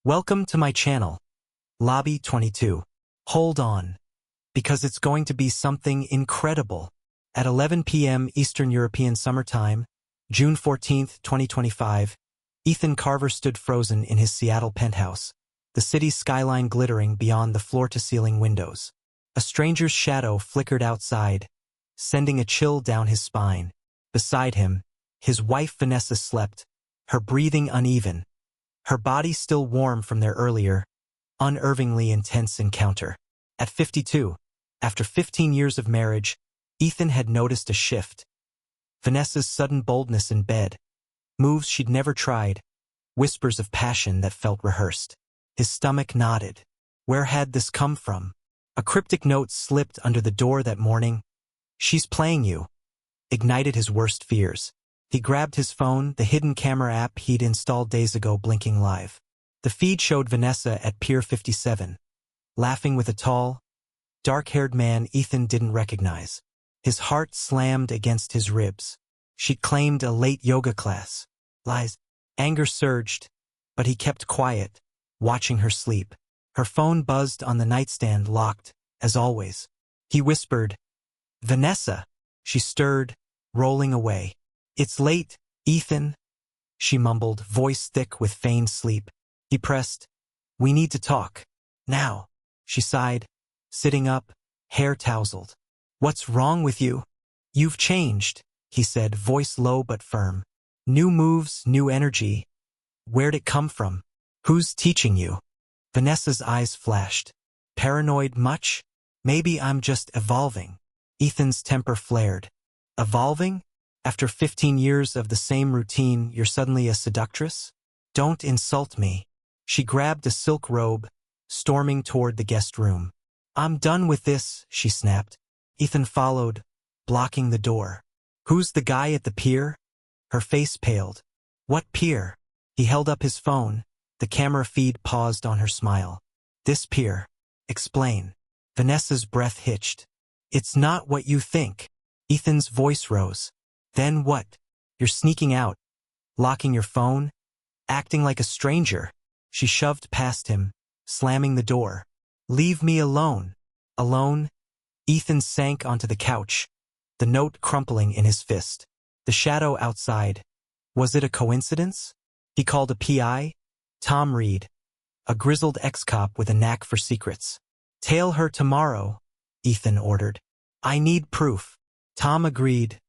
Welcome to my channel, Lobby 22. Hold on, because it's going to be something incredible. At 11 p.m. Eastern European Summer Time, June 14, 2025, Ethan Carver stood frozen in his Seattle penthouse, the city's skyline glittering beyond the floor-to-ceiling windows. A stranger's shadow flickered outside, sending a chill down his spine. Beside him, his wife Vanessa slept, her breathing uneven, her body still warm from their earlier, unnervingly intense encounter. At 52, after 15 years of marriage, Ethan had noticed a shift. Vanessa's sudden boldness in bed, moves she'd never tried, whispers of passion that felt rehearsed. His stomach knotted. Where had this come from? A cryptic note slipped under the door that morning. "She's playing you," ignited his worst fears. He grabbed his phone, the hidden camera app he'd installed days ago blinking live. The feed showed Vanessa at Pier 57, laughing with a tall, dark-haired man Ethan didn't recognize. His heart slammed against his ribs. She'd claimed a late yoga class. Lies. Anger surged, but he kept quiet, watching her sleep. Her phone buzzed on the nightstand, locked, as always. He whispered, "Vanessa." She stirred, rolling away. "It's late, Ethan," she mumbled, voice thick with feigned sleep. He pressed, "We need to talk. Now." She sighed, sitting up, hair tousled. "What's wrong with you?" "You've changed," he said, voice low but firm. "New moves, new energy. Where'd it come from? Who's teaching you?" Vanessa's eyes flashed. "Paranoid much? Maybe I'm just evolving." Ethan's temper flared. "Evolving? After 15 years of the same routine, you're suddenly a seductress? Don't insult me." She grabbed a silk robe, storming toward the guest room. "I'm done with this," she snapped. Ethan followed, blocking the door. "Who's the guy at the pier?" Her face paled. "What pier?" He held up his phone. The camera feed paused on her smile. "This pier. Explain." Vanessa's breath hitched. "It's not what you think." Ethan's voice rose. "Then what? You're sneaking out, locking your phone, acting like a stranger." She shoved past him, slamming the door. "Leave me alone." "Alone?" Ethan sank onto the couch, the note crumpling in his fist. The shadow outside. Was it a coincidence? He called a PI, Tom Reed, a grizzled ex-cop with a knack for secrets. "Tail her tomorrow," Ethan ordered. "I need proof." Tom agreed,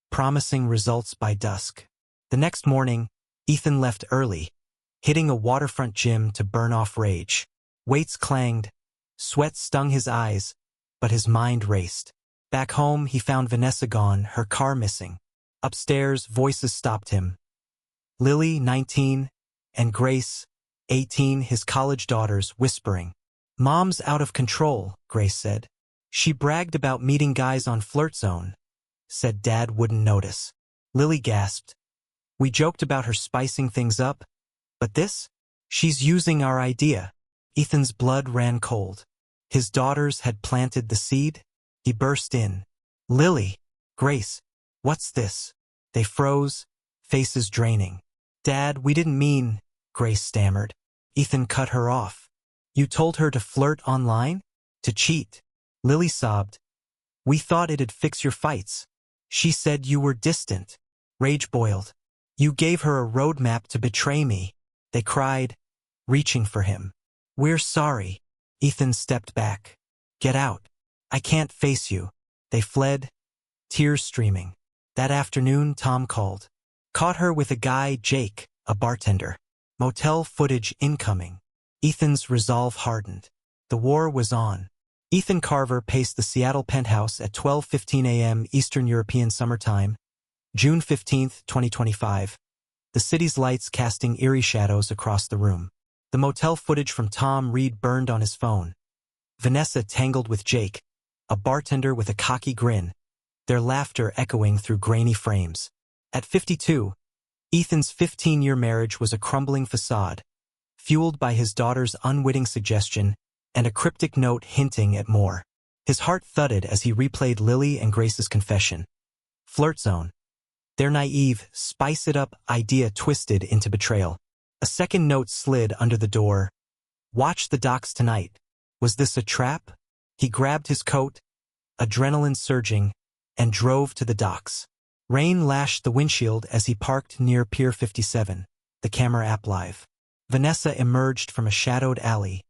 promising results by dusk. The next morning, Ethan left early, hitting a waterfront gym to burn off rage. Weights clanged, sweat stung his eyes, but his mind raced. Back home, he found Vanessa gone, her car missing. Upstairs, voices stopped him. Lily, 19, and Grace, 18, his college daughters, whispering. "Mom's out of control," Grace said. "She bragged about meeting guys on Flirt Zone," said Dad wouldn't notice. Lily gasped. "We joked about her spicing things up, but this? She's using our idea." Ethan's blood ran cold. His daughters had planted the seed. He burst in. "Lily, Grace, what's this?" They froze, faces draining. "Dad, we didn't mean," Grace stammered. Ethan cut her off. "You told her to flirt online? To cheat?" Lily sobbed. "We thought it'd fix your fights. She said you were distant." Rage boiled. "You gave her a roadmap to betray me." They cried, reaching for him. "We're sorry." Ethan stepped back. "Get out. I can't face you." They fled, tears streaming. That afternoon, Tom called. Caught her with a guy, Jake, a bartender. Motel footage incoming. Ethan's resolve hardened. The war was on. Ethan Carver paced the Seattle penthouse at 12:15 a.m. Eastern European Summer Time, June 15, 2025, the city's lights casting eerie shadows across the room. The motel footage from Tom Reed burned on his phone. Vanessa tangled with Jake, a bartender with a cocky grin, their laughter echoing through grainy frames. At 52, Ethan's 15-year marriage was a crumbling facade, fueled by his daughter's unwitting suggestion and a cryptic note hinting at more. His heart thudded as he replayed Lily and Grace's confession. Flirt Zone. Their naive, spice-it-up idea twisted into betrayal. A second note slid under the door. Watch the docks tonight. Was this a trap? He grabbed his coat, adrenaline surging, and drove to the docks. Rain lashed the windshield as he parked near Pier 57, the camera app live. Vanessa emerged from a shadowed alley,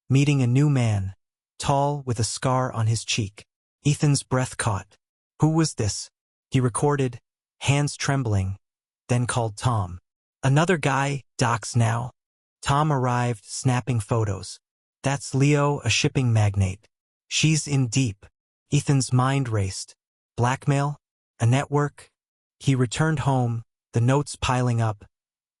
meeting a new man, tall with a scar on his cheek. Ethan's breath caught. Who was this? He recorded, hands trembling, then called Tom. Another guy, docks now. Tom arrived, snapping photos. That's Leo, a shipping magnate. She's in deep. Ethan's mind raced. Blackmail? A network? He returned home, the notes piling up.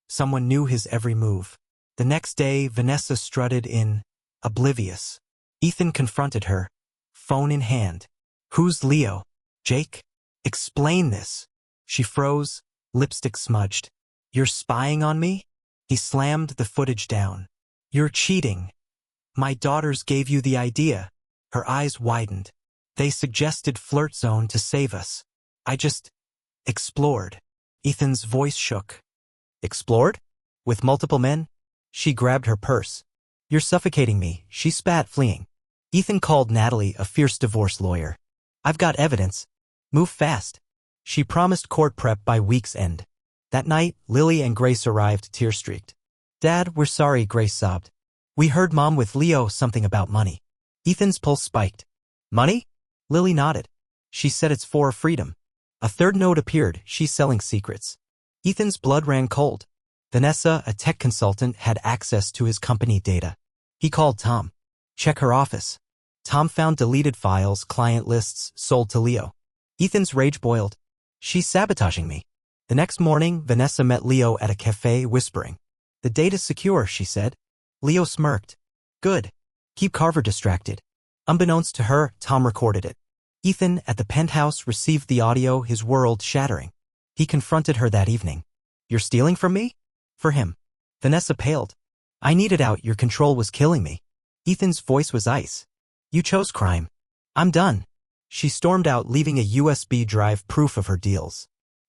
Someone knew his every move. The next day, Vanessa strutted in, oblivious. Ethan confronted her, phone in hand. Who's Leo? Jake? Explain this. She froze, lipstick smudged. You're spying on me? He slammed the footage down. You're cheating. My daughters gave you the idea. Her eyes widened. They suggested flirt zone to save us. I just explored. Ethan's voice shook. Explored? With multiple men? She grabbed her purse. You're suffocating me, she spat, fleeing. Ethan called Natalie, a fierce divorce lawyer. I've got evidence. Move fast. She promised court prep by week's end. That night, Lily and Grace arrived, tear-streaked. Dad, we're sorry, Grace sobbed. We heard Mom with Leo something about money. Ethan's pulse spiked. Money? Lily nodded. She said it's for freedom. A third note appeared, she's selling secrets. Ethan's blood ran cold. Vanessa, a tech consultant, had access to his company data. He called Tom. Check her office. Tom found deleted files, client lists, sold to Leo. Ethan's rage boiled. She's sabotaging me. The next morning, Vanessa met Leo at a cafe, whispering. The data's secure, she said. Leo smirked. Good. Keep Carver distracted. Unbeknownst to her, Tom recorded it. Ethan, at the penthouse, received the audio, his world shattering. He confronted her that evening. You're stealing from me? For him. Vanessa paled. I needed out, your control was killing me. Ethan's voice was ice. You chose crime. I'm done. She stormed out, leaving a USB drive proof of her deals.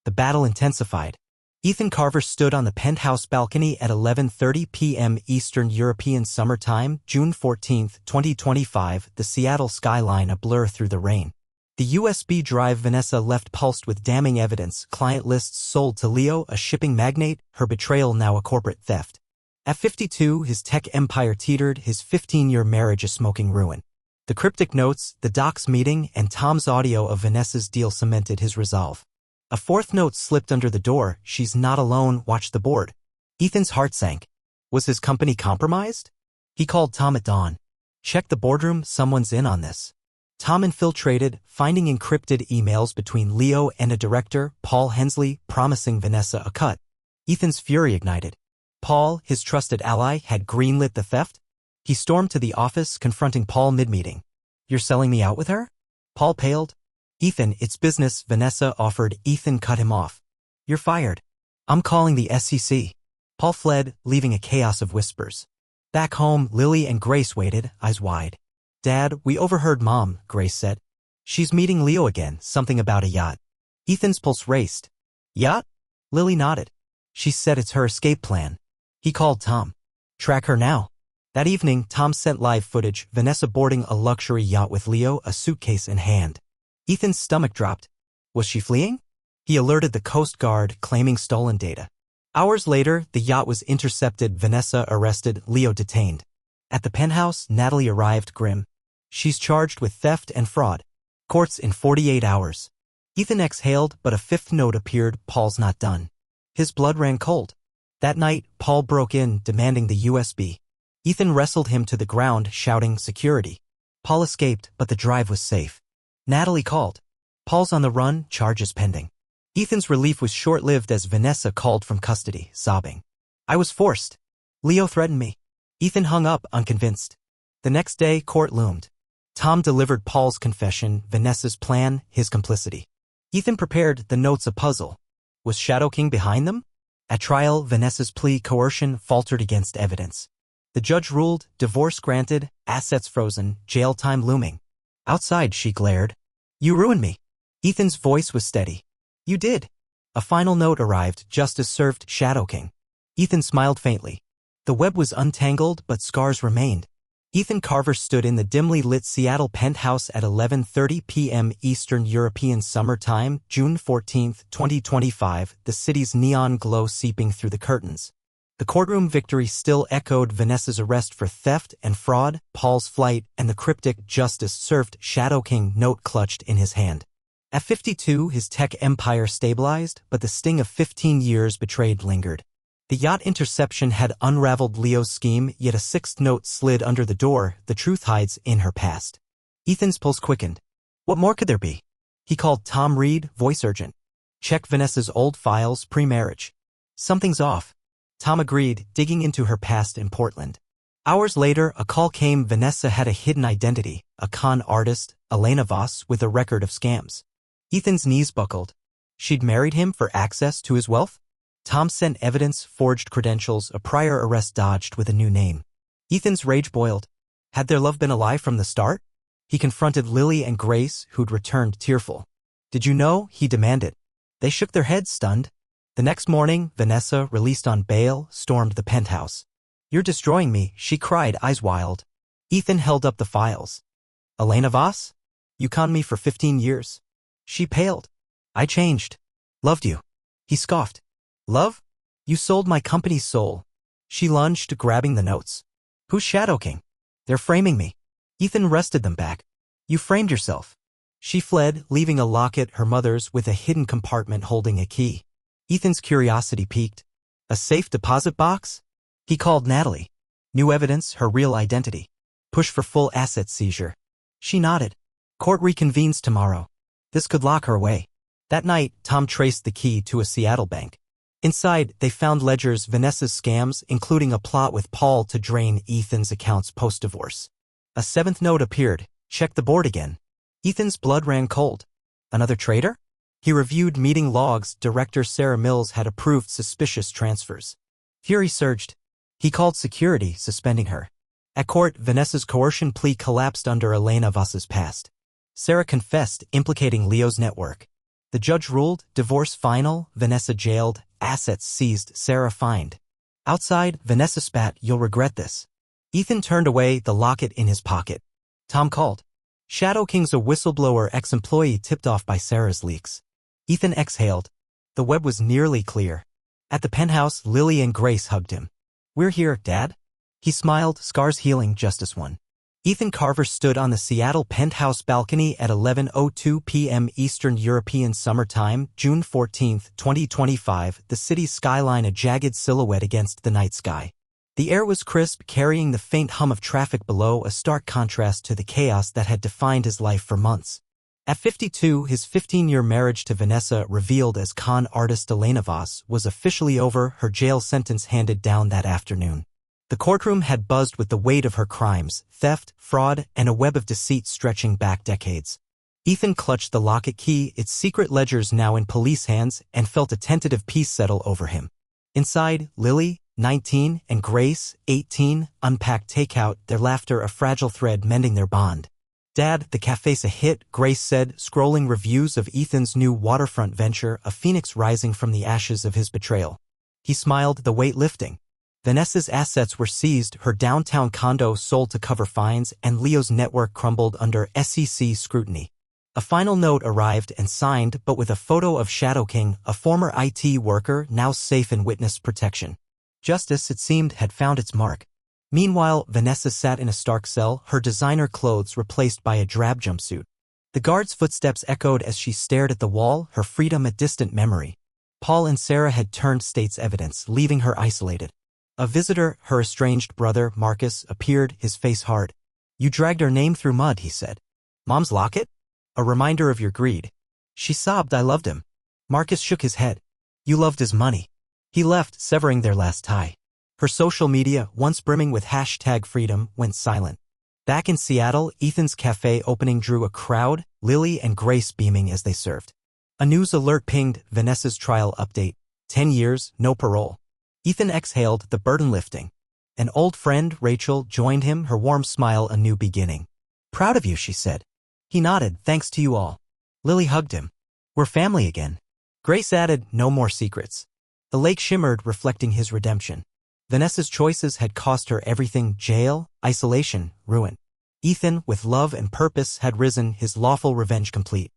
The battle intensified. Ethan Carver stood on the penthouse balcony at 11:30 p.m. Eastern European Summer Time, June 14, 2025, the Seattle skyline a blur through the rain. The USB drive Vanessa left pulsed with damning evidence, client lists sold to Leo, a shipping magnate, her betrayal now a corporate theft. At 52, his tech empire teetered, his 15-year marriage a smoking ruin. The cryptic notes, the docs meeting, and Tom's audio of Vanessa's deal cemented his resolve. A fourth note slipped under the door, she's not alone, watch the board. Ethan's heart sank. Was his company compromised? He called Tom at dawn. Check the boardroom, someone's in on this. Tom infiltrated, finding encrypted emails between Leo and a director, Paul Hensley, promising Vanessa a cut. Ethan's fury ignited. Paul, his trusted ally, had greenlit the theft? He stormed to the office, confronting Paul mid-meeting. You're selling me out with her? Paul paled. Ethan, it's business, Vanessa offered. Ethan cut him off. You're fired. I'm calling the SEC. Paul fled, leaving a chaos of whispers. Back home, Lily and Grace waited, eyes wide. Dad, we overheard Mom, Grace said. She's meeting Leo again, something about a yacht. Ethan's pulse raced. Yacht? Lily nodded. She said it's her escape plan. He called Tom. Track her now. That evening, Tom sent live footage, Vanessa boarding a luxury yacht with Leo, a suitcase in hand. Ethan's stomach dropped. Was she fleeing? He alerted the Coast Guard, claiming stolen data. Hours later, the yacht was intercepted, Vanessa arrested, Leo detained. At the penthouse, Natalie arrived, grim. She's charged with theft and fraud. Courts in 48 hours. Ethan exhaled, but a fifth note appeared, Paul's not done. His blood ran cold. That night, Paul broke in, demanding the USB. Ethan wrestled him to the ground, shouting, security. Paul escaped, but the drive was safe. Natalie called. Paul's on the run, charges pending. Ethan's relief was short-lived as Vanessa called from custody, sobbing. I was forced. Leo threatened me. Ethan hung up, unconvinced. The next day, court loomed. Tom delivered Paul's confession, Vanessa's plan, his complicity. Ethan prepared the notes a puzzle. Was Shadow King behind them? At trial, Vanessa's plea, coercion, faltered against evidence. The judge ruled, divorce granted, assets frozen, jail time looming. Outside, she glared. You ruined me. Ethan's voice was steady. You did. A final note arrived, justice served, Shadow King. Ethan smiled faintly. The web was untangled, but scars remained. Ethan Carver stood in the dimly lit Seattle penthouse at 11:30 p.m. Eastern European Summer Time, June 14, 2025, the city's neon glow seeping through the curtains. The courtroom victory still echoed Vanessa's arrest for theft and fraud, Paul's flight, and the cryptic "Justice served" Shadow King note clutched in his hand. At 52, his tech empire stabilized, but the sting of 15 years betrayed lingered. The yacht interception had unraveled Leo's scheme, yet a sixth note slid under the door. The truth hides in her past. Ethan's pulse quickened. What more could there be? He called Tom Reed, voice urgent. Check Vanessa's old files pre-marriage. Something's off. Tom agreed, digging into her past in Portland. Hours later, a call came. Vanessa had a hidden identity, a con artist, Elena Voss, with a record of scams. Ethan's knees buckled. She'd married him for access to his wealth? Tom sent evidence, forged credentials, a prior arrest dodged with a new name. Ethan's rage boiled. Had their love been a lie from the start? He confronted Lily and Grace, who'd returned tearful. Did you know? He demanded. They shook their heads, stunned. The next morning, Vanessa, released on bail, stormed the penthouse. You're destroying me, she cried, eyes wild. Ethan held up the files. Elena Voss? You conned me for 15 years. She paled. I changed. Loved you. He scoffed. Love? You sold my company's soul. She lunged, grabbing the notes. Who's Shadow King? They're framing me. Ethan wrested them back. You framed yourself. She fled, leaving a locket, her mother's, with a hidden compartment holding a key. Ethan's curiosity piqued. A safe deposit box? He called Natalie. New evidence, her real identity. Push for full asset seizure. She nodded. Court reconvenes tomorrow. This could lock her away. That night, Tom traced the key to a Seattle bank. Inside, they found ledgers, Vanessa's scams, including a plot with Paul to drain Ethan's accounts post-divorce. A seventh note appeared. Check the board again. Ethan's blood ran cold. Another traitor? He reviewed meeting logs. Director Sarah Mills had approved suspicious transfers. Fury surged. He called security, suspending her. At court, Vanessa's coercion plea collapsed under Elena Voss's past. Sarah confessed, implicating Leo's network. The judge ruled, divorce final, Vanessa jailed, assets seized, Sarah fined. Outside, Vanessa spat, you'll regret this. Ethan turned away, the locket in his pocket. Tom called. Shadow King's a whistleblower, ex-employee tipped off by Sarah's leaks. Ethan exhaled. The web was nearly clear. At the penthouse, Lily and Grace hugged him. We're here, Dad. He smiled, scars healing, Justice won. Ethan Carver stood on the Seattle penthouse balcony at 11:02 p.m. Eastern European Summer Time, June 14, 2025, the city's skyline a jagged silhouette against the night sky. The air was crisp, carrying the faint hum of traffic below, a stark contrast to the chaos that had defined his life for months. At 52, his 15-year marriage to Vanessa, revealed as con artist Elena Voss, was officially over, her jail sentence handed down that afternoon. The courtroom had buzzed with the weight of her crimes, theft, fraud, and a web of deceit stretching back decades. Ethan clutched the locket key, its secret ledgers now in police hands, and felt a tentative peace settle over him. Inside, Lily, 19, and Grace, 18, unpacked takeout, their laughter a fragile thread mending their bond. Dad, the cafe's a hit, Grace said, scrolling reviews of Ethan's new waterfront venture, a phoenix rising from the ashes of his betrayal. He smiled, the weight lifting. Vanessa's assets were seized, her downtown condo sold to cover fines, and Leo's network crumbled under SEC scrutiny. A final note arrived and signed, but with a photo of Shadow King, a former IT worker now safe in witness protection. Justice, it seemed, had found its mark. Meanwhile, Vanessa sat in a stark cell, her designer clothes replaced by a drab jumpsuit. The guard's footsteps echoed as she stared at the wall, her freedom a distant memory. Paul and Sarah had turned state's evidence, leaving her isolated. A visitor, her estranged brother, Marcus, appeared, his face hard. You dragged our name through mud, he said. Mom's locket? A reminder of your greed. She sobbed, I loved him. Marcus shook his head. You loved his money. He left, severing their last tie. Her social media, once brimming with #freedom, went silent. Back in Seattle, Ethan's cafe opening drew a crowd, Lily and Grace beaming as they served. A news alert pinged, Vanessa's trial update. 10 years, no parole. Ethan exhaled, the burden lifting. An old friend, Rachel, joined him, her warm smile a new beginning. Proud of you, she said. He nodded, thanks to you all. Lily hugged him. We're family again. Grace added, no more secrets. The lake shimmered, reflecting his redemption. Vanessa's choices had cost her everything: jail, isolation, ruin. Ethan, with love and purpose, had risen, his lawful revenge complete.